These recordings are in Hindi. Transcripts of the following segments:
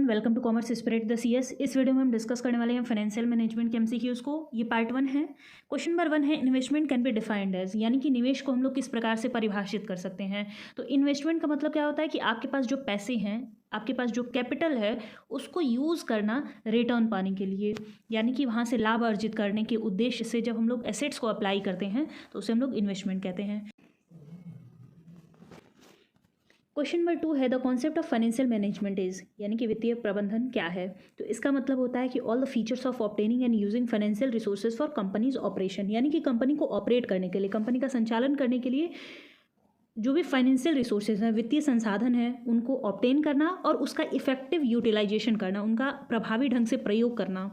Welcome to commerce spirit the CS. इस वीडियो में हम डिस्कस करने वाले हैं फाइनेंशियल मैनेजमेंट के एमसीक्यूज को। ये पार्ट 1 है। क्वेश्चन नंबर 1 है investment can be defined as, यानी कि निवेश को हम लोग किस प्रकार से परिभाषित कर सकते हैं। तो इन्वेस्टमेंट का मतलब क्या होता है कि आपके पास जो पैसे हैं, आपके पास जो कैपिटल है, उसको यूज़ करना रिटर्न पाने के लिए, यानी कि वहाँ से लाभ अर्जित करने के उद्देश्य से जब हम लोग एसेट्स को अप्लाई करते हैं तो उसे हम लोग इन्वेस्टमेंट कहते हैं। क्वेश्चन नंबर 2 है the concept of financial management is, यानी कि वित्तीय प्रबंधन क्या है। तो इसका मतलब होता है कि all the features of obtaining and using financial resources for companies operation, यानी कि कंपनी को ऑपरेट करने के लिए, कंपनी का संचालन करने के लिए जो भी फाइनेंशियल रिसोर्सेज हैं, वित्तीय संसाधन हैं, उनको ऑब्टेन करना और उसका इफेक्टिव यूटिलाइजेशन करना, उनका प्रभावी ढंग से प्रयोग करना।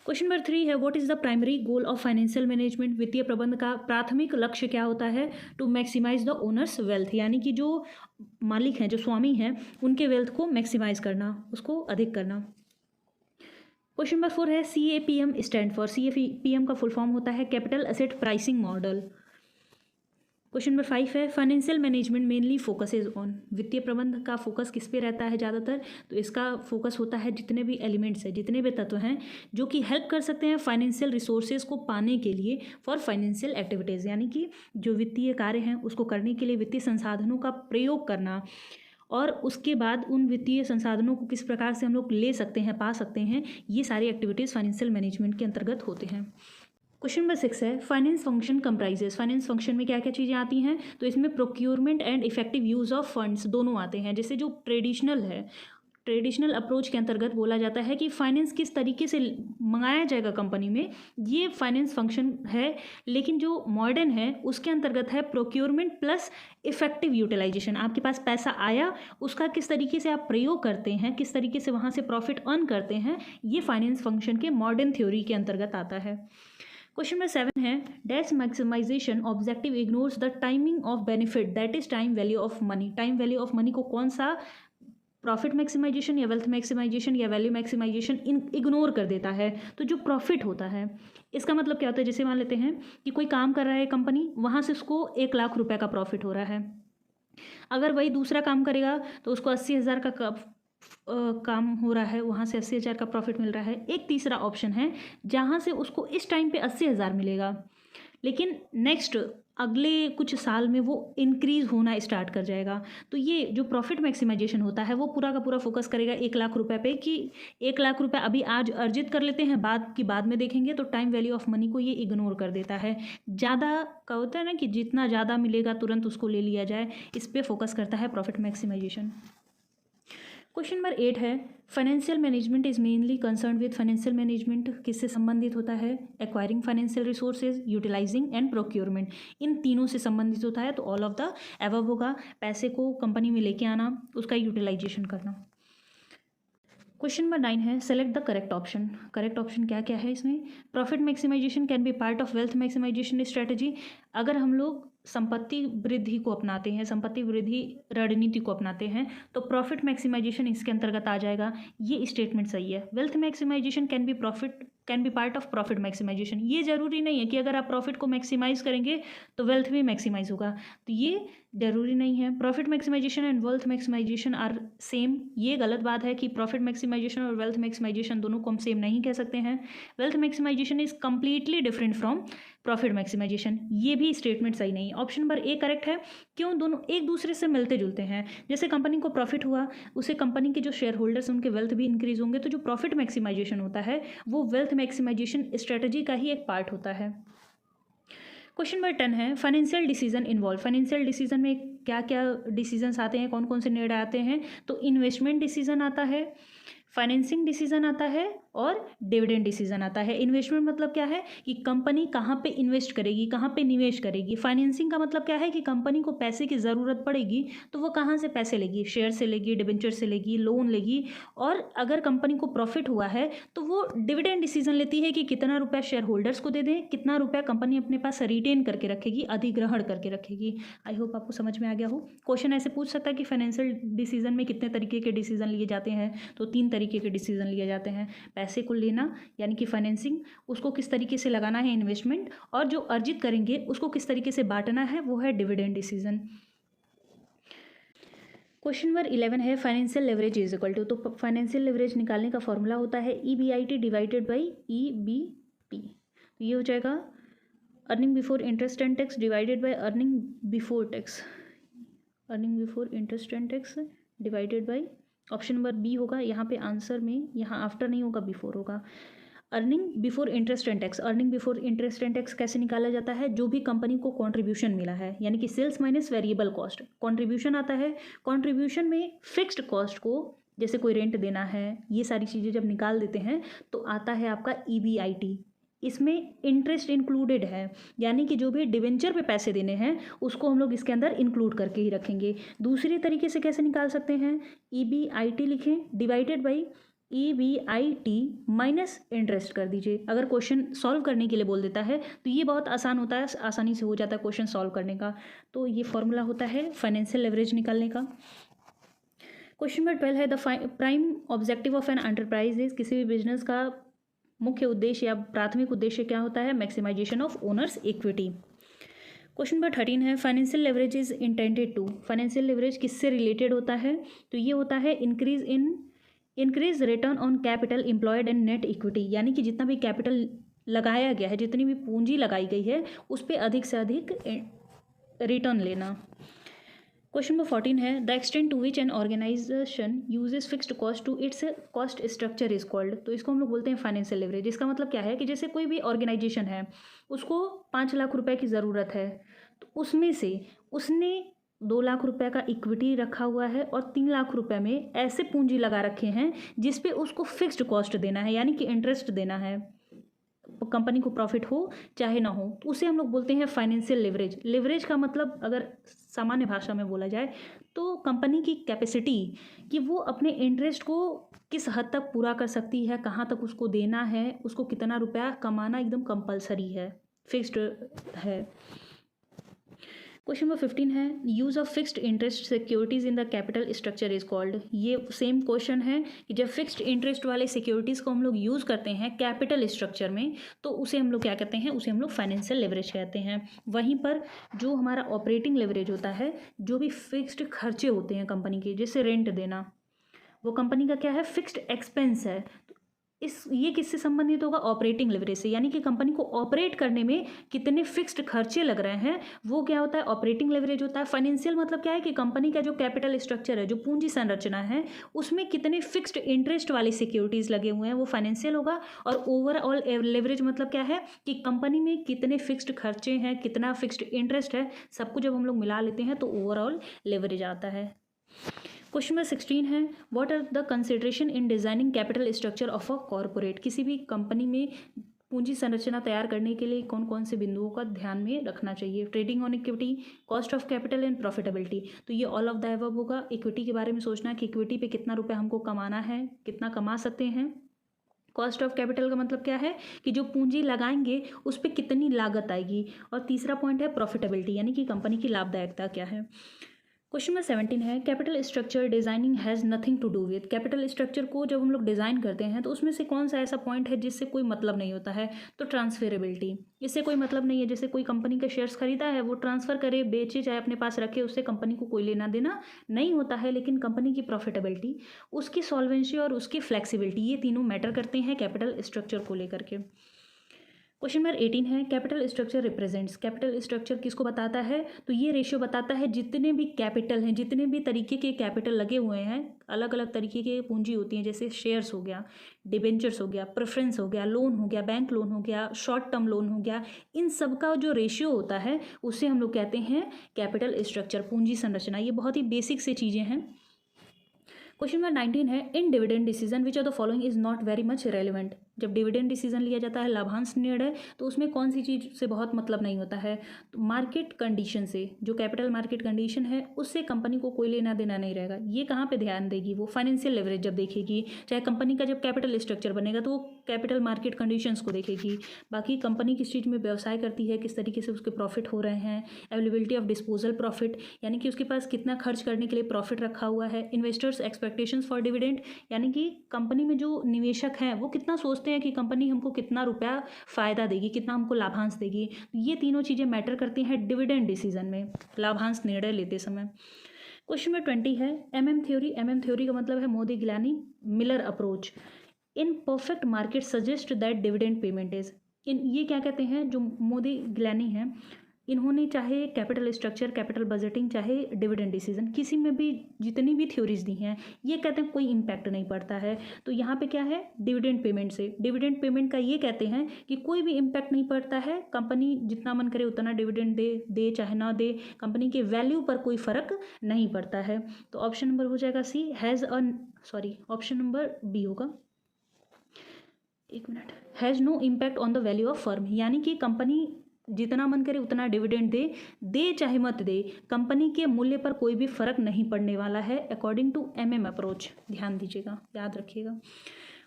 क्वेश्चन नंबर 3 है what is the primary goal of financial management. वित्तीय प्रबंध का प्राथमिक लक्ष्य क्या होता है। To maximize the owner's wealth, यानी कि जो मालिक हैं, जो स्वामी हैं, उनके वेल्थ को मैक्सिमाइज करना, उसको अधिक करना। क्वेश्चन नंबर 4 है CAPM स्टैंड फॉर। CAPM का फुल फॉर्म होता है capital asset pricing model. Question number 5 है financial management mainly focuses on. वित्तीय प्रबंध का फोकस किस पे रहता है ज़्यादातर। तो इसका फोकस होता है जितने भी एलिमेंट्स हैं, जितने भी तत्व हैं जो कि हेल्प कर सकते हैं फाइनेंशियल रिसोर्सेज को पाने के लिए फॉर फाइनेंशियल एक्टिविटीज़, यानी कि जो वित्तीय कार्य हैं उसको करने के लिए वित्तीय संसाधनों का प्रयोग करना, और उसके बाद उन वित्तीय संसाधनों को किस प्रकार से हम लोग ले सकते हैं, पा सकते हैं, ये सारी एक्टिविटीज़ फाइनेंशियल मैनेजमेंट के अंतर्गत होते हैं। क्वेश्चन नंबर 6 है finance function comprises. Finance function में क्या क्या चीज़ें आती हैं। तो इसमें procurement and effective use of funds दोनों आते हैं। जैसे जो ट्रेडिशनल अप्रोच के अंतर्गत बोला जाता है कि फाइनेंस किस तरीके से मंगाया जाएगा कंपनी में, ये फाइनेंस फंक्शन है। लेकिन जो मॉडर्न है उसके अंतर्गत है प्रोक्योरमेंट प्लस इफेक्टिव यूटिलाइजेशन। आपके पास पैसा आया, उसका किस तरीके से आप प्रयोग करते हैं, किस तरीके से वहाँ से प्रॉफिट अर्न करते हैं, ये फाइनेंस फंक्शन के मॉडर्न थ्योरी के अंतर्गत आता है। क्वेश्चन नंबर 7 है dash maximization objective ignores the timing of benefit that is time value of money. Time value of money को कौन सा प्रॉफिट मैक्सिमाइजेशन या वेल्थ मैक्सिमाइजेशन या वैल्यू मैक्सिमाइजेशन इग्नोर कर देता है। तो जो प्रॉफिट होता है, इसका मतलब क्या होता है, जैसे मान लेते हैं कि कोई काम कर रहा है कंपनी, वहाँ से उसको 1 लाख रुपए का प्रॉफिट हो रहा है। अगर वही दूसरा काम करेगा तो उसको 80,000 का काम हो रहा है, वहाँ से 80,000 का प्रॉफिट मिल रहा है। एक तीसरा ऑप्शन है जहाँ से उसको इस टाइम पे 80,000 मिलेगा, लेकिन नेक्स्ट अगले कुछ साल में वो इंक्रीज़ होना स्टार्ट कर जाएगा। तो ये जो प्रॉफिट मैक्सिमाइजेशन होता है वो पूरा का पूरा फोकस करेगा 1 लाख रुपए पे कि 1 लाख रुपए अभी आज अर्जित कर लेते हैं, बाद में देखेंगे। तो टाइम वैल्यू ऑफ मनी को ये इग्नोर कर देता है। ज़्यादा का होता है ना कि जितना ज़्यादा मिलेगा तुरंत उसको ले लिया जाए, इस पर फोकस करता है प्रॉफिट मैक्सिमाइजेशन। क्वेश्चन नंबर 8 है financial management is mainly concern with. Financial management किससे संबंधित होता है। Acquiring financial resources, utilising and procurement, इन तीनों से संबंधित होता है। तो ऑल ऑफ द एबव होगा। पैसे को कंपनी में लेके आना, उसका यूटिलाइजेशन करना। क्वेश्चन नंबर 9 है select the correct option. Correct option क्या क्या है इसमें। Profit maximization can be part of wealth maximization strategy. अगर हम लोग संपत्ति वृद्धि को अपनाते हैं, संपत्ति वृद्धि रणनीति को अपनाते हैं, तो प्रॉफिट मैक्सिमाइजेशन इसके अंतर्गत आ जाएगा। ये स्टेटमेंट सही है। Wealth maximization can be part of profit maximization. ये जरूरी नहीं है कि अगर आप प्रॉफिट को मैक्सिमाइज करेंगे तो वेल्थ भी मैक्सिमाइज होगा, तो ये जरूरी नहीं है। Profit maximization and wealth maximization are same. ये गलत बात है कि प्रॉफिट मैक्सिमाइजेशन और वेल्थ मैक्सिमाइजेशन दोनों को हम सेम नहीं कह सकते हैं। Wealth maximization is completely different from profit maximization. ये भी स्टेटमेंट सही नहीं है। ऑप्शन नंबर ए करेक्ट है। क्यों, दोनों एक दूसरे से मिलते जुलते हैं। जैसे कंपनी को प्रॉफिट हुआ, उसे कंपनी के जो शेयर होल्डर्स उनके वेल्थ भी इंक्रीज होंगे। तो जो प्रॉफिट मैक्सिमाइजेशन होता है वो वेल्थ मैक्सिमाइजेशन स्ट्रेटजी का ही एक पार्ट होता है। क्वेश्चन नंबर 10 है financial decision involve. Financial decision में क्या क्या डिसीजंस आते हैं, कौन कौन से निर्णय आते हैं। तो इन्वेस्टमेंट डिसीजन आता है, फाइनेंसिंग डिसीजन आता है और डिविडेंड डिसीजन आता है। इन्वेस्टमेंट मतलब क्या है कि कंपनी कहाँ पे इन्वेस्ट करेगी, कहाँ पे निवेश करेगी। फाइनेंसिंग का मतलब क्या है कि कंपनी को पैसे की ज़रूरत पड़ेगी तो वो कहाँ से पैसे लेगी, शेयर से लेगी, डिबेंचर से लेगी, लोन लेगी। और अगर कंपनी को प्रॉफिट हुआ है तो वो डिविडेंड डिसीजन लेती है कि कितना रुपया शेयर होल्डर्स को दे दें, कितना रुपया कंपनी अपने पास रिटेन करके रखेगी, अधिग्रहण करके रखेगी। आई होप आपको समझ में आ गया हो। क्वेश्चन ऐसे पूछ सकता है कि फाइनेंशियल डिसीजन में कितने तरीके के डिसीजन लिए जाते हैं। तो 3 तरीके के डिसीजन लिए जाते हैं। पैसे को लेना यानी कि फाइनेंसिंग, उसको किस तरीके से लगाना है इन्वेस्टमेंट, और जो अर्जित करेंगे उसको किस तरीके से बांटना है वो है डिविडेंड डिसीजन। क्वेश्चन नंबर 11 है financial leverage is equal to, तो फाइनेंशियल लेवरेज निकालने का फॉर्मूला होता है EBIT डिवाइडेड बाई EBP। तो ये हो जाएगा earning before interest and tax divided by earning before tax, earning before interest and tax divided by, option number B होगा यहाँ पे आंसर में, यहाँ आफ्टर नहीं होगा बिफोर होगा। Earning before interest and tax, earning before interest and tax कैसे निकाला जाता है, जो भी कंपनी को कंट्रीब्यूशन मिला है, यानी कि sales minus variable cost, contribution आता है, कंट्रीब्यूशन में फिक्स्ड कॉस्ट को जैसे कोई रेंट देना है, ये सारी चीज़ें जब निकाल देते हैं तो आता है आपका EBIT। इसमें इंटरेस्ट इंक्लूडेड है, यानी कि जो भी डिवेंचर पे पैसे देने हैं उसको हम लोग इसके अंदर इंक्लूड करके ही रखेंगे। दूसरे तरीके से कैसे निकाल सकते हैं, EBIT लिखें divided by EBIT minus interest कर दीजिए। अगर क्वेश्चन सॉल्व करने के लिए बोल देता है तो ये बहुत आसान होता है, आसानी से हो जाता है क्वेश्चन सॉल्व करने का। तो ये फॉर्मूला होता है फाइनेंशियल लेवरेज निकालने का। क्वेश्चन नंबर 12 है the prime objective of an enterprise is, किसी भी बिजनेस का मुख्य उद्देश्य या प्राथमिक उद्देश्य क्या होता है, maximisation of owners equity. Question number 13 है financial leverage is intended to, financial leverage किससे रिलेटेड होता है, तो ये होता है increase return on capital employed and net equity, यानी कि जितना भी कैपिटल लगाया गया है, जितनी भी पूंजी लगाई गई है उस पर अधिक से अधिक रिटर्न लेना। क्वेश्चन नंबर 14 है the extent to which an organisation uses fixed cost to its cost structure is called, तो इसको हम लोग बोलते हैं फाइनेंशियल लेवरेज। इसका मतलब क्या है कि जैसे कोई भी ऑर्गेनाइजेशन है उसको 5 लाख रुपए की ज़रूरत है, तो उसमें से उसने 2 लाख रुपए का इक्विटी रखा हुआ है और 3 लाख रुपए में ऐसे पूंजी लगा रखे हैं जिस पे उसको फिक्स्ड कॉस्ट देना है, यानी कि इंटरेस्ट देना है, कंपनी को प्रॉफिट हो चाहे ना हो, तो उसे हम लोग बोलते हैं फाइनेंशियल लेवरेज। लेवरेज का मतलब अगर सामान्य भाषा में बोला जाए तो कंपनी की कैपेसिटी कि वो अपने इंटरेस्ट को किस हद तक पूरा कर सकती है, कहाँ तक उसको देना है, उसको कितना रुपया कमाना एकदम कंपलसरी है, फिक्स्ड है। क्वेश्चन नंबर 15 है use of fixed interest securities in the capital structure is called, ये सेम क्वेश्चन है कि जब फिक्स्ड इंटरेस्ट वाले सिक्योरिटीज़ को हम लोग यूज़ करते हैं कैपिटल स्ट्रक्चर में तो उसे हम लोग क्या कहते हैं, उसे हम लोग फाइनेंशियल लेवरेज कहते हैं। वहीं पर जो हमारा ऑपरेटिंग लेवरेज होता है, जो भी फिक्स्ड खर्चे होते हैं कंपनी के, जैसे रेंट देना, वो कंपनी का क्या है, फिक्स्ड एक्सपेंस है। ये किससे संबंधित होगा, ऑपरेटिंग लेवरेज से, यानी कि कंपनी को ऑपरेट करने में कितने फिक्स्ड खर्चे लग रहे हैं वो क्या होता है, ऑपरेटिंग लेवरेज होता है। फाइनेंशियल मतलब क्या है कि कंपनी का जो कैपिटल स्ट्रक्चर है, जो पूंजी संरचना है, उसमें कितने फिक्स्ड इंटरेस्ट वाली सिक्योरिटीज़ लगे हुए हैं वो फाइनेंशियल होगा। और ओवरऑल लेवरेज मतलब क्या है कि कंपनी में कितने फिक्स्ड खर्चे हैं, कितना फिक्स्ड इंटरेस्ट है, सबको जब हम लोग मिला लेते हैं तो ओवरऑल लेवरेज आता है। क्वेश्चन नंबर 16 है what are the consideration in designing capital structure of a corporate, किसी भी कंपनी में पूंजी संरचना तैयार करने के लिए कौन कौन से बिंदुओं का ध्यान में रखना चाहिए, trading on equity, cost of capital and profitability. तो ये ऑल ऑफ द अबव होगा। इक्विटी के बारे में सोचना है कि इक्विटी पे कितना रुपया हमको कमाना है, कितना कमा सकते हैं। कॉस्ट ऑफ कैपिटल का मतलब क्या है कि जो पूंजी लगाएंगे उस पर कितनी लागत आएगी। और तीसरा पॉइंट है प्रॉफिटेबिलिटी, यानी कि कंपनी की लाभदायकता क्या है। क्वेश्चन नंबर 17 है capital structure designing has nothing to do with, capital structure को जब हम लोग डिज़ाइन करते हैं तो उसमें से कौन सा ऐसा पॉइंट है जिससे कोई मतलब नहीं होता है, तो ट्रांसफेरेबिलिटी, इससे कोई मतलब नहीं है। जैसे कोई कंपनी के शेयर्स खरीदा है, वो ट्रांसफ़र करे, बेचे, चाहे अपने पास रखे, उससे कंपनी को कोई लेना देना नहीं होता है। लेकिन कंपनी की प्रॉफिटेबिलिटी, उसकी सॉल्वेंसी और उसकी फ्लेक्सिबिलिटी, ये तीनों मैटर करते हैं कैपिटल स्ट्रक्चर को लेकर के। क्वेश्चन नंबर 18 है capital structure represents, capital structure किसको बताता है, तो ये रेशियो बताता है जितने भी कैपिटल हैं, जितने भी तरीके के कैपिटल लगे हुए हैं, अलग अलग तरीके के पूंजी होती हैं, जैसे शेयर्स हो गया, डिबेंचर्स हो गया, प्रेफरेंस हो गया, लोन हो गया, बैंक लोन हो गया, शॉर्ट टर्म लोन हो गया, इन सब का जो रेशियो होता है उसे हम लोग कहते हैं कैपिटल स्ट्रक्चर, पूंजी संरचना। ये बहुत ही बेसिक से चीज़ें हैं। क्वेश्चन नंबर 19 है in dividend decision which of the following is not very much relevant, जब डिविडेंड डिसीजन लिया जाता है, लाभांश निर्णय, तो उसमें कौन सी चीज़ से बहुत मतलब नहीं होता है, तो मार्केट कंडीशन से, जो कैपिटल मार्केट कंडीशन है उससे कंपनी को कोई लेना देना नहीं रहेगा। ये कहाँ पे ध्यान देगी, वो फाइनेंशियल लेवरेज जब देखेगी, चाहे कंपनी का जब कैपिटल स्ट्रक्चर बनेगा तो वो कैपिटल मार्केट कंडीशंस को देखेगी। बाकी कंपनी किस चीज़ में व्यवसाय करती है, किस तरीके से उसके प्रॉफिट हो रहे हैं, अवेलेबिलिटी ऑफ डिस्पोजल प्रॉफिट, यानी कि उसके पास कितना खर्च करने के लिए प्रॉफिट रखा हुआ है, इन्वेस्टर्स एक्सपेक्टेशंस फॉर डिविडेंड, यानी कि कंपनी में जो निवेशक हैं वो कितना सोचते हैं कि कंपनी हमको कितना रुपया फ़ायदा देगी, कितना हमको लाभांश देगी। ये तीनों चीज़ें मैटर करती हैं डिविडेंड डिसीजन में, लाभांश निर्णय लेते समय। क्वेश्चन नंबर 20 है थ्योरी। थ्योरी का मतलब है Modigliani Miller approach. In perfect market suggest that dividend payment is. ये क्या कहते हैं, जो मोदी गिलानी हैं, इन्होंने चाहे कैपिटल स्ट्रक्चर, कैपिटल बजटिंग, चाहे डिविडेंड डिसीजन, किसी में भी जितनी भी थ्योरीज दी हैं, ये कहते हैं कोई इम्पैक्ट नहीं पड़ता है। तो यहाँ पे क्या है, डिविडेंड पेमेंट से। डिविडेंड पेमेंट का ये कहते हैं कि कोई भी इम्पैक्ट नहीं पड़ता है, कंपनी जितना मन करे उतना डिविडेंड दे चाहे ना दे, कंपनी के वैल्यू पर कोई फर्क नहीं पड़ता है। तो ऑप्शन नंबर हो जाएगा सी, ऑप्शन नंबर बी होगा, एक minute, has no impact on the value of firm. यानी कि कंपनी जितना मन करे उतना डिविडेंड दे चाहे मत दे, कंपनी के मूल्य पर कोई भी फर्क नहीं पड़ने वाला है, अकॉर्डिंग टू अप्रोच। ध्यान दीजिएगा, याद रखिएगा।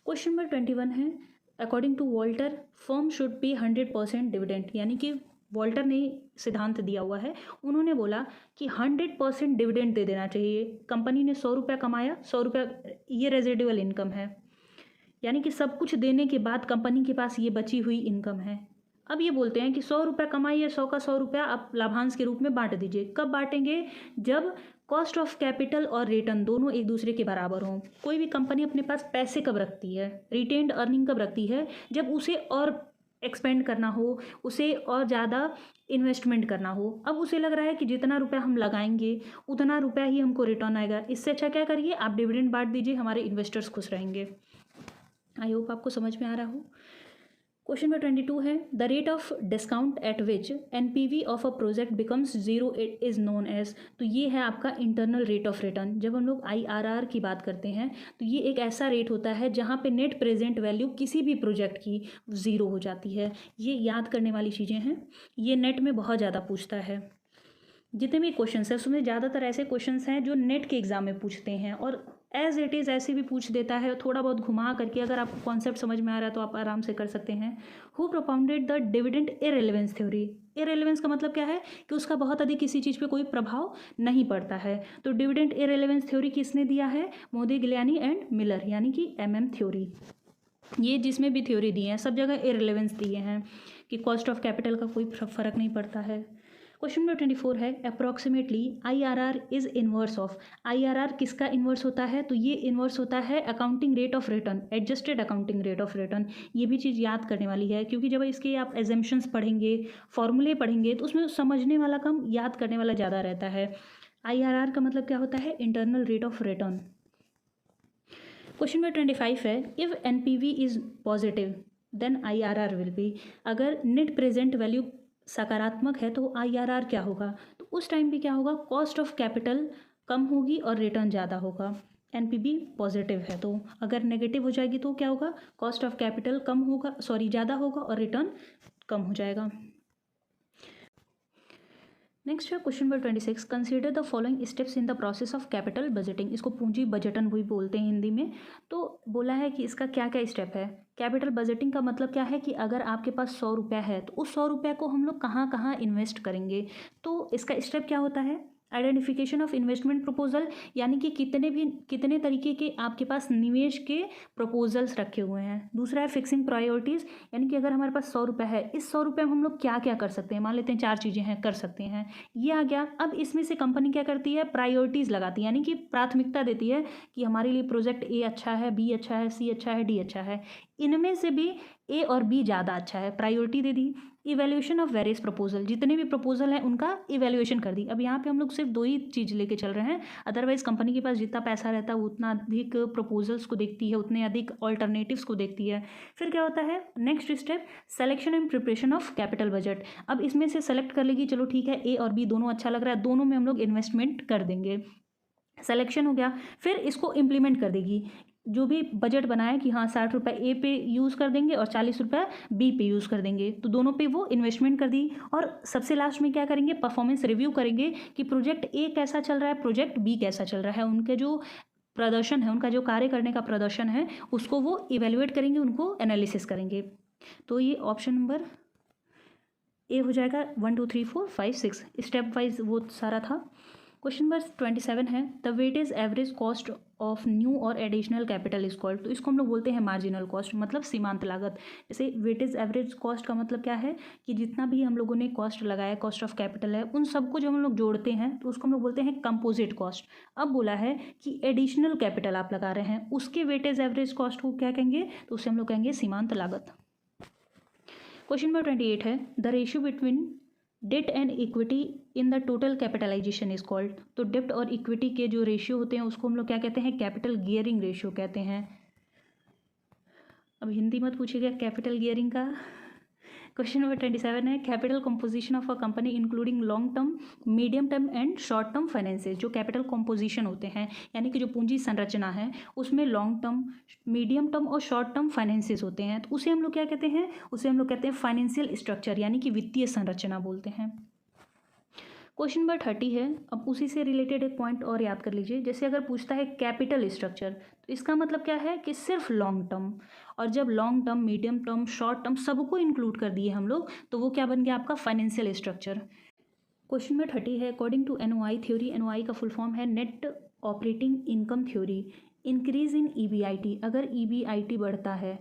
क्वेश्चन नंबर 21 है according to Walter firm should pay 100% dividend. यानी कि वॉल्टर ने सिद्धांत दिया हुआ है, उन्होंने बोला कि 100% डिविडेंड दे देना चाहिए। कंपनी ने 100 रुपया कमाया, 100 रुपया ये रेजिडुअल इनकम है, यानी कि सब कुछ देने के बाद कंपनी के पास ये बची हुई इनकम है। अब ये बोलते हैं कि 100 रुपया कमाइए, 100 का 100 रुपया आप लाभांश के रूप में बांट दीजिए। कब बांटेंगे, जब कॉस्ट ऑफ कैपिटल और रिटर्न दोनों एक दूसरे के बराबर हों। कोई भी कंपनी अपने पास पैसे कब रखती है, रिटेन्ड अर्निंग कब रखती है, जब उसे और एक्सपेंड करना हो, उसे और ज़्यादा इन्वेस्टमेंट करना हो। अब उसे लग रहा है कि जितना रुपया हम लगाएंगे उतना रुपया ही हमको रिटर्न आएगा, इससे अच्छा क्या करिए, आप डिविडेंड बांट दीजिए, हमारे इन्वेस्टर्स खुश रहेंगे। आई होप आपको समझ में आ रहा हो। क्वेश्चन नंबर 22 है the rate of discount at which NPV of a project becomes zero it is known as. तो ये है आपका इंटरनल रेट ऑफ रिटर्न। जब हम लोग आईआरआर की बात करते हैं तो ये एक ऐसा रेट होता है जहाँ पे नेट प्रेजेंट वैल्यू किसी भी प्रोजेक्ट की ज़ीरो हो जाती है। ये याद करने वाली चीज़ें हैं, ये नेट में बहुत ज़्यादा पूछता है। जितने भी क्वेश्चन हैं उसमें ज़्यादातर ऐसे क्वेश्चन हैं जो नेट के एग्ज़ाम में पूछते हैं, और एज इट इज़ ऐसे भी पूछ देता है, थोड़ा बहुत घुमा करके। अगर आपको कॉन्सेप्ट समझ में आ रहा है तो आप आराम से कर सकते हैं। Who propounded the dividend इररिलेवेंस theory. इररिलेवेंस का मतलब क्या है कि उसका बहुत अधिक किसी चीज़ पे कोई प्रभाव नहीं पड़ता है। तो डिविडेंड इररिलेवेंस थ्योरी किसने दिया है, मोदी गिलानी एंड मिलर, यानी कि थ्योरी। ये जिसमें भी थ्योरी दी है सब जगह इररिलेवेंस दिए हैं कि कॉस्ट ऑफ कैपिटल का कोई फर्क नहीं पड़ता है। क्वेश्चन नंबर 24 है approximately IRR is inverse of. IRR किसका इनवर्स होता है, तो ये इनवर्स होता है accounting rate of return, adjusted accounting rate of return. ये भी चीज़ याद करने वाली है, क्योंकि जब इसके आप एजम्पशंस पढ़ेंगे, फॉर्मूले पढ़ेंगे, तो उसमें समझने वाला कम, याद करने वाला ज़्यादा रहता है। आईआरआर का मतलब क्या होता है, internal rate of return. Question number 25 है if NPV is positive then IRR will be. अगर नेट प्रेजेंट वैल्यू सकारात्मक है तो आईआरआर क्या होगा, तो उस टाइम पे क्या होगा, कॉस्ट ऑफ कैपिटल कम होगी और रिटर्न ज़्यादा होगा। एनपीवी पॉजिटिव है तो, अगर नेगेटिव हो जाएगी तो क्या होगा, कॉस्ट ऑफ कैपिटल ज़्यादा होगा और रिटर्न कम हो जाएगा। नेक्स्ट है question number 26 consider the following steps in the process of capital budgeting. इसको पूंजी बजटन भी बोलते हैं हिंदी में। तो बोला है कि इसका क्या क्या स्टेप है। कैपिटल बजटिंग का मतलब क्या है कि अगर आपके पास 100 रुपया है तो उस 100 रुपया को हम लोग कहाँ कहाँ इन्वेस्ट करेंगे। तो इसका स्टेप क्या होता है, आइडेंटिफिकेशन ऑफ इन्वेस्टमेंट प्रपोजल, यानी कि कितने तरीके के आपके पास निवेश के प्रपोजल्स रखे हुए हैं। दूसरा है फिक्सिंग प्रायोरिटीज़, यानी कि अगर हमारे पास 100 रुपये है, इस 100 रुपये में हम लोग क्या क्या कर सकते हैं, मान लेते हैं 4 चीज़ें हैं, कर सकते हैं, ये आ गया। अब इसमें से कंपनी क्या करती है, प्रायोरिटीज़ लगाती है, यानी कि प्राथमिकता देती है कि हमारे लिए प्रोजेक्ट ए अच्छा है, बी अच्छा है, सी अच्छा है, डी अच्छा है, इनमें से भी ए और बी ज़्यादा अच्छा है, priority they the. Evaluation of various proposal, जितने भी प्रपोजल हैं उनका इवैल्यूएशन कर दी। अब यहाँ पे हम लोग सिर्फ 2 ही चीज़ लेके चल रहे हैं, अदरवाइज कंपनी के पास जितना पैसा रहता है वो उतना अधिक प्रपोजल्स को देखती है, उतने अधिक ऑल्टरनेटिव्स को देखती है। फिर क्या होता है, next step selection and preparation of capital budget. अब इसमें से सेलेक्ट कर लेगी, चलो ठीक है ए और बी दोनों अच्छा लग रहा है, दोनों में हम लोग इन्वेस्टमेंट कर देंगे, सिलेक्शन हो गया। फिर इसको इम्प्लीमेंट कर देगी, जो भी बजट बनाए कि हाँ 60 रुपये ए पे यूज़ कर देंगे और 40 रुपये बी पे यूज़ कर देंगे, तो दोनों पे वो इन्वेस्टमेंट कर दी। और सबसे लास्ट में क्या करेंगे, परफॉर्मेंस रिव्यू करेंगे कि प्रोजेक्ट ए कैसा चल रहा है, प्रोजेक्ट बी कैसा चल रहा है, उनके जो प्रदर्शन है, उनका जो कार्य करने का प्रदर्शन है उसको वो इवेल्युएट करेंगे, उनको एनालिसिस करेंगे। तो ये ऑप्शन नंबर ए हो जाएगा 1 2 3 4 5 6 स्टेप वाइज वो सारा था। क्वेश्चन नंबर 27 है the weightage average cost of new और एडिशनल कैपिटल इज कॉल्ड। तो इसको हम लोग बोलते हैं मार्जिनल कॉस्ट, मतलब सीमांत लागत। जैसे वेटेज एवरेज कॉस्ट का मतलब क्या है कि जितना भी हम लोगों ने कॉस्ट लगाया, कॉस्ट ऑफ कैपिटल है, उन सबको जब हम लोग जोड़ते हैं तो उसको हम लोग बोलते हैं कंपोजिट कॉस्ट। अब बोला है कि एडिशनल कैपिटल आप लगा रहे हैं, उसके वेटेज एवरेज कॉस्ट को क्या कहेंगे, तो उसे हम लोग कहेंगे सीमांत लागत। क्वेश्चन नंबर 28 है the ratio between date and equity in the total capitalisation is called. तो डेप्ट और इक्विटी के जो रेशियो होते हैं उसको हम लोग क्या कहते हैं, कैपिटल गियरिंग रेशियो कहते हैं। अब हिंदी मत पूछिएगा कैपिटल गियरिंग का। क्वेश्चन नंबर 27 है capital composition of a company including long term, medium term and short term finances. जो कैपिटल कंपोजिशन होते हैं यानी कि जो पूंजी संरचना है उसमें लॉन्ग टर्म, मीडियम टर्म और शॉर्ट टर्म फाइनेंसेस होते हैं, तो उसे हम लोग क्या कहते हैं, उसे हम लोग कहते हैं फाइनेंशियल स्ट्रक्चर यानी कि वित्तीय संरचना बोलते हैं। क्वेश्चन नंबर 30 है, अब उसी से रिलेटेड एक पॉइंट और याद कर लीजिए। जैसे अगर पूछता है कैपिटल स्ट्रक्चर, तो इसका मतलब क्या है कि सिर्फ लॉन्ग टर्म, और जब long term, medium term, short term सबको इंक्लूड कर दिए हम लोग तो वो क्या बन गया आपका फाइनेंशियल स्ट्रक्चर। क्वेश्चन नंबर 30 है according to NOI theory, NOI का फुल फॉर्म है net operating income theory, increase in EBIT. अगर ईबीआईटी बढ़ता है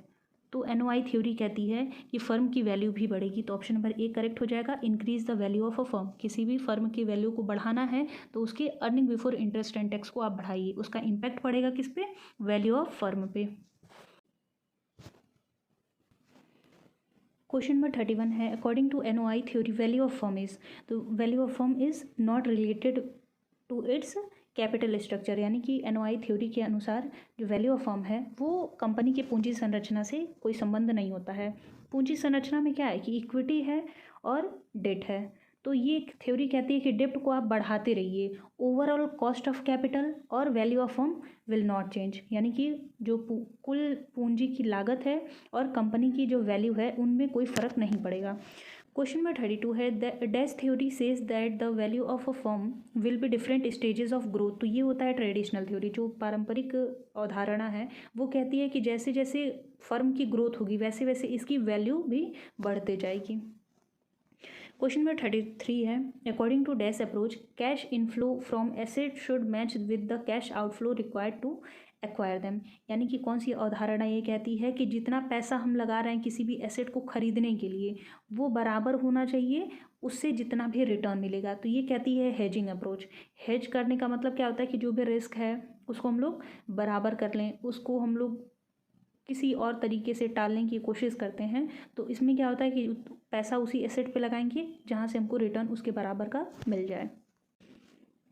तो एनओआई थ्योरी कहती है कि फर्म की वैल्यू भी बढ़ेगी। तो ऑप्शन नंबर ए करेक्ट हो जाएगा, increase the value of a firm. किसी भी फर्म की वैल्यू को बढ़ाना है तो उसके earning before interest and tax को आप बढ़ाइए, उसका इम्पैक्ट पड़ेगा किस पे, वैल्यू ऑफ फर्म पे। क्वेश्चन नंबर 31 है according to NOI theory value of firm is, तो value of firm is not related to its capital structure. यानी कि एनओआई थ्योरी के अनुसार जो वैल्यू ऑफ फर्म है वो कंपनी की पूंजी संरचना से कोई संबंध नहीं होता है। पूंजी संरचना में क्या है कि इक्विटी है और डेट है, तो ये थ्योरी कहती है कि डेप्ट को आप बढ़ाते रहिए, ओवरऑल कॉस्ट ऑफ कैपिटल और value of firm will not change. यानी कि जो कुल पूंजी की लागत है और कंपनी की जो वैल्यू है उनमें कोई फ़र्क नहीं पड़ेगा। क्वेश्चन नंबर 32 है dash theory says that the value of a firm will be different stages of growth. तो ये होता है ट्रेडिशनल थ्योरी, जो पारंपरिक अवधारणा है वो कहती है कि जैसे जैसे फर्म की ग्रोथ होगी वैसे वैसे इसकी वैल्यू भी बढ़ते जाएगी। क्वेश्चन नंबर 33 है according to dash approach cash inflow from asset should match with the cash outflow required to acquire them. यानी कि कौन सी अवधारणा ये कहती है कि जितना पैसा हम लगा रहे हैं किसी भी एसेट को खरीदने के लिए वो बराबर होना चाहिए उससे जितना भी रिटर्न मिलेगा। तो ये कहती है हेजिंग अप्रोच। हेज करने का मतलब क्या होता है कि जो भी रिस्क है उसको हम लोग बराबर कर लें, उसको हम लोग किसी और तरीके से टालने की कोशिश करते हैं। तो इसमें क्या होता है कि पैसा उसी एसेट पे लगाएंगे जहाँ से हमको रिटर्न उसके बराबर का मिल जाए।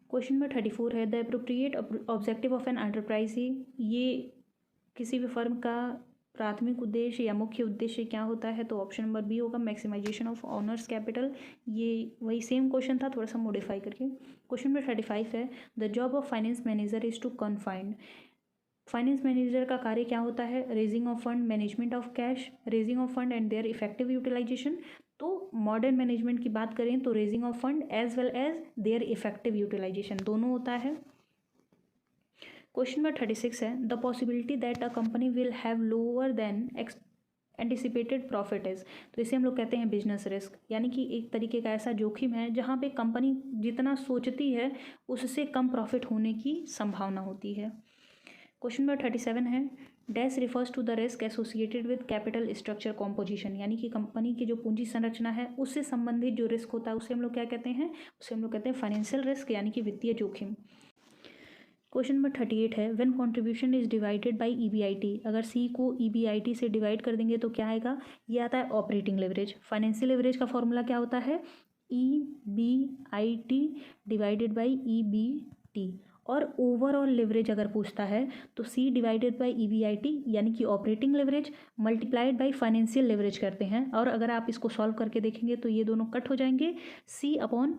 क्वेश्चन नंबर 34 है the appropriate objective of an enterprise ही, ये किसी भी फर्म का प्राथमिक उद्देश्य या मुख्य उद्देश्य क्या होता है, तो ऑप्शन नंबर बी होगा मैक्सिमाइजेशन ऑफ ऑनर्स कैपिटल। ये वही सेम क्वेश्चन था थोड़ा सा मॉडिफाई करके। क्वेश्चन नंबर 35 है the job of finance manager is to confined. Finance manager का कार्य क्या होता है, raising of fund, management of cash, raising of fund and their effective utilisation. तो मॉडर्न मैनेजमेंट की बात करें तो raising of fund as well as their effective utilisation दोनों होता है। क्वेश्चन नंबर 36 है the possibility that a company will have lower than anticipated profit is. तो इसे हम लोग कहते हैं बिजनेस रिस्क, यानी कि एक तरीके का ऐसा जोखिम है जहाँ पे कंपनी जितना सोचती है उससे कम प्रॉफिट होने की संभावना होती है। क्वेश्चन नंबर 37 है dash refers to the risk associated with capital structure composition. यानी कि कंपनी की जो पूंजी संरचना है उससे संबंधित जो रिस्क होता है उसे हम लोग क्या कहते हैं, उसे हम लोग कहते हैं फाइनेंशियल रिस्क यानी कि वित्तीय जोखिम। क्वेश्चन नंबर 38 है when contribution is divided by EBIT. अगर सी को ईबीआईटी से डिवाइड कर देंगे तो क्या आएगा, ये आता है ऑपरेटिंग लेवरेज। फाइनेंशियल लेवरेज का फॉर्मूला क्या होता है, ईबीआईटी डिवाइडेड बाई ईबीटी। और ओवरऑल लेवरेज अगर पूछता है तो सी डिवाइडेड बाई ईबीआईटी यानी कि operating leverage multiplied by financial leverage करते हैं। और अगर आप इसको सॉल्व करके देखेंगे तो ये दोनों कट हो जाएंगे, सी अपॉन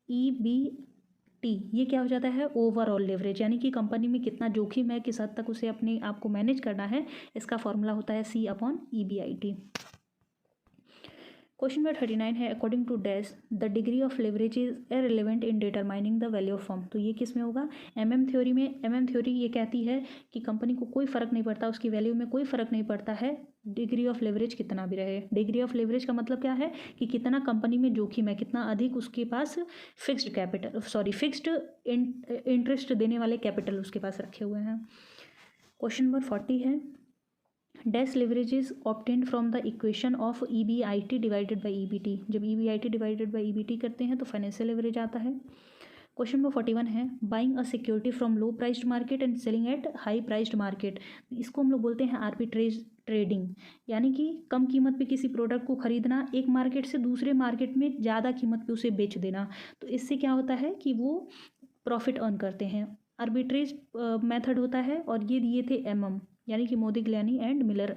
ईबीटी ये क्या हो जाता है, ओवरऑल लेवरेज। यानी कि कंपनी में कितना जोखिम है, किस हद तक उसे अपने आप को मैनेज करना है, इसका फॉर्मूला होता है C upon EBIT. Question number 39 है according to dash the degree of leverage is irrelevant in determining the value of firm. तो ये किस में होगा? एमएम थ्योरी में। एमएम थ्योरी ये कहती है कि कंपनी को कोई फ़र्क नहीं पड़ता, उसकी वैल्यू में कोई फ़र्क नहीं पड़ता है डिग्री ऑफ लेवरेज कितना भी रहे। डिग्री ऑफ लेवरेज का मतलब क्या है कि कितना कंपनी में जोखिम है, कितना अधिक उसके पास फिक्स्ड इंटरेस्ट देने वाले कैपिटल उसके पास रखे हुए हैं। क्वेश्चन नंबर 40 है dash leverage is obtained from the equation of EBIT divided by EBT। जब EBIT डिवाइडेड बाई EBT करते हैं तो फाइनेंशियल लेवरेज आता है। क्वेश्चन नंबर 41 है buying a security from low priced market and selling at high priced market. इसको हम लोग बोलते हैं आर्बिट्रेज ट्रेडिंग, यानी कि कम कीमत पे किसी प्रोडक्ट को खरीदना, एक मार्केट से दूसरे मार्केट में ज़्यादा कीमत पे उसे बेच देना। तो इससे क्या होता है कि वो प्रॉफिट अर्न करते हैं। आर्बिट्रेज मेथड होता है और ये दिए थे MM यानी कि मोदिग्लियानी एंड मिलर।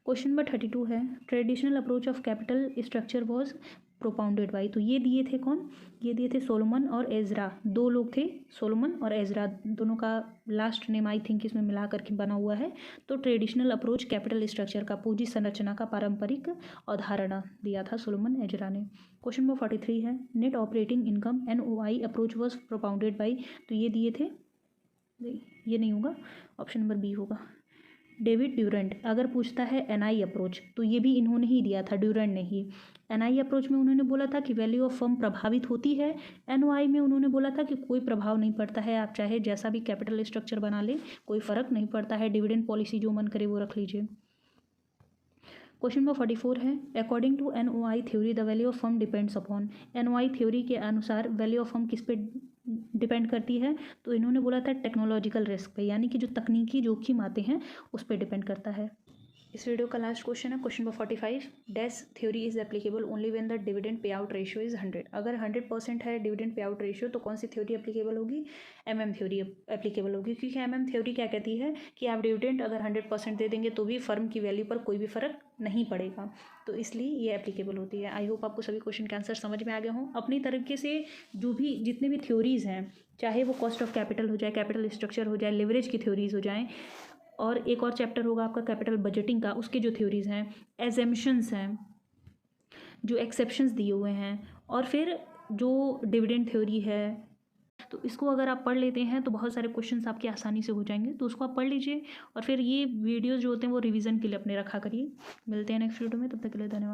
क्वेश्चन नंबर 32 है traditional approach of capital structure was propounded by. तो ये दिए थे कौन? ये दिए थे सोलोमन और एजरा। दो लोग थे, सोलोमन और एजरा, दोनों का लास्ट नेम आई थिंक इसमें मिला करके बना हुआ है। तो ट्रेडिशनल अप्रोच कैपिटल स्ट्रक्चर का, पूंजी संरचना का पारंपरिक अवधारणा दिया था सोलोमन एजरा ने। क्वेश्चन नंबर 43 है net operating income NOI approach was propounded by. तो ये दिए थे, ये नहीं होगा, ऑप्शन नंबर बी होगा, डेविड ड्यूरेंट। अगर पूछता है NI अप्रोच तो ये भी इन्होंने ही दिया था, ड्यूरेंट ने ही। NI अप्रोच में उन्होंने बोला था कि वैल्यू ऑफ फर्म प्रभावित होती है। NOI में उन्होंने बोला था कि कोई प्रभाव नहीं पड़ता है, आप चाहे जैसा भी कैपिटल स्ट्रक्चर बना ले कोई फ़र्क नहीं पड़ता है, डिविडेंड पॉलिसी जो मन करे वो रख लीजिए। क्वेश्चन नंबर 44 है according to NOI theory the value of firm depends upon. NOI theory के अनुसार वैल्यू ऑफ फर्म किस पे डिपेंड करती है? तो इन्होंने बोला था टेक्नोलॉजिकल रिस्क पे, यानी कि जो तकनीकी जोखिम आते हैं उस पर डिपेंड करता है। इस वीडियो का लास्ट क्वेश्चन है question number 45 dash theory is applicable only when the dividend pay out ratio is 100। अगर 100% है डिविडेंड पे आउट रेशियो तो कौन सी थ्योरी एप्लीकेबल होगी? MM थ्योरी एप्लीकेबल होगी, क्योंकि MM थ्योरी क्या कहती है कि आप डिविडेंड अगर 100% दे देंगे तो भी फर्म की वैल्यू पर कोई भी फ़र्क नहीं पड़ेगा, तो इसलिए ये एप्लीकेबल होती है। आई होप आपको सभी क्वेश्चन के आंसर समझ में आ गए हों। अपनी तरीके से जो भी जितने भी थ्योरीज़ हैं, चाहे वो कॉस्ट ऑफ कैपिटल हो जाए, कैपिटल स्ट्रक्चर हो जाए, लिवरेज की थ्योरीज़ हो जाएँ, और एक और चैप्टर होगा आपका कैपिटल बजटिंग का, उसके जो थ्योरीज़ हैं, एजम्पशंस हैं, जो एक्सेप्शंस दिए हुए हैं, और फिर जो डिविडेंड थ्योरी है, तो इसको अगर आप पढ़ लेते हैं तो बहुत सारे क्वेश्चंस आपके आसानी से हो जाएंगे। तो उसको आप पढ़ लीजिए और फिर ये वीडियोज़ जो होते हैं वो रिवीजन के लिए अपने रखा करिए। मिलते हैं नेक्स्ट वीडियो में, तब तक के लिए धन्यवाद।